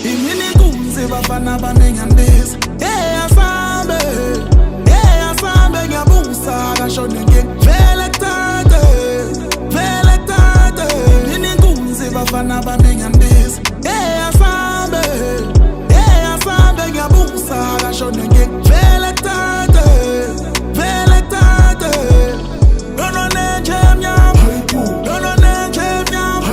Imini kunze bafana banengandiza. Asambe ngiyabusa kashone vele tate. Imini kunze bafana banengandiza. Asambe ngiyabusa kashone vele tate. Dono nenje mnyam, dono nenje mnyam.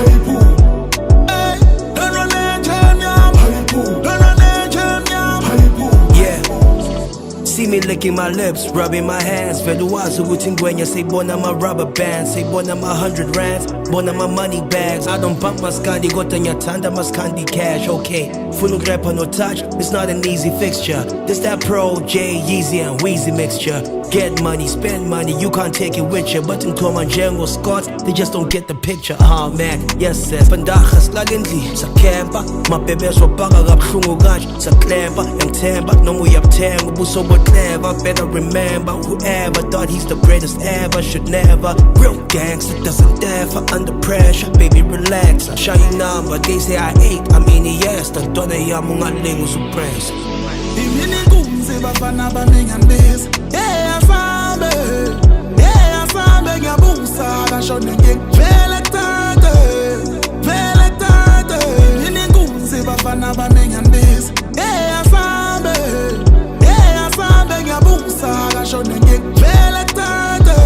See me licking my lips, rubbing my hands. Veluazo utingwenya, say bona my rubber bands, say bona my 100 rands, bona my money bags. I don't bump my scandi, got on your tanda, my scandi cash, okay. Full grab no touch, it's not an easy fixture. This that Pro, J, Yeezy and Weezy mixture. Get money, spend money, you can't take it with you. But in Tom General Scott, they just don't get the picture. Oh man, yes, yes. Pandakas lagandli, sa kempa. My bebes were baga up shungu ganj, sa clever, young temba. No we up ten, so what clever. Better remember, whoever thought he's the greatest ever should never. Real gangster doesn't ever under pressure. Baby, relax, I show you number. They say I ate, I mean yes. The dona ya munga lingo suppress. Imini kunze bafana banengandiza. Asambe ngiyabusa kashone vele tate. Imini kunze bafana banengandiza. Asambe ngiyabusa kashone vele tate.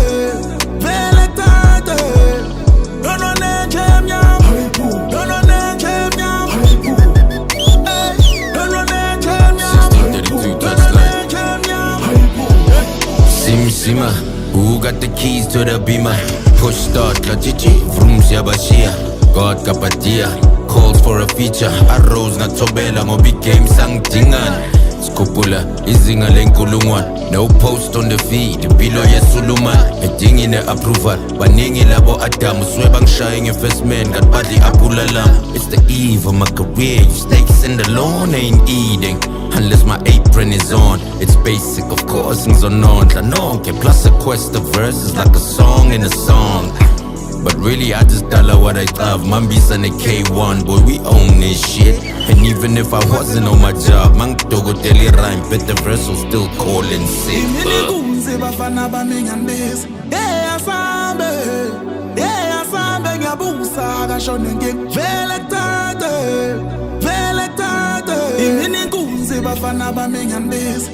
Dono nenje mnyam, dono nenje mnyam. Dono nenje mnyam, dono nenje mnyam. Sima, who got the keys to the beamer? Push start, la chichi, vrooms ya bashia. God kapatia, calls for a feature. Arrows na tobela, ngobi game sang tingan. Skopula, izinga lenkulungwan. No post on the feed, below ya suluman. Edingi ne approval, baningi labo adam. Swebang shying your first man, got body apulalam. It's the eve of my career, you snakes in the lawn ain't eating. Unless my apron is on, it's basic, of course, things are non plus a quest of verses like a song in a song. But really I just dollar what I love. Mambis and the K1, boy, we own this shit. And even if I wasn't on my job, mang togo teli rhyme, but the verse will still call in sick. Imini kunze bafana banengandiza. Asambe ngiyabusa kashone vele tate. Imini kunze bafana banengandiza.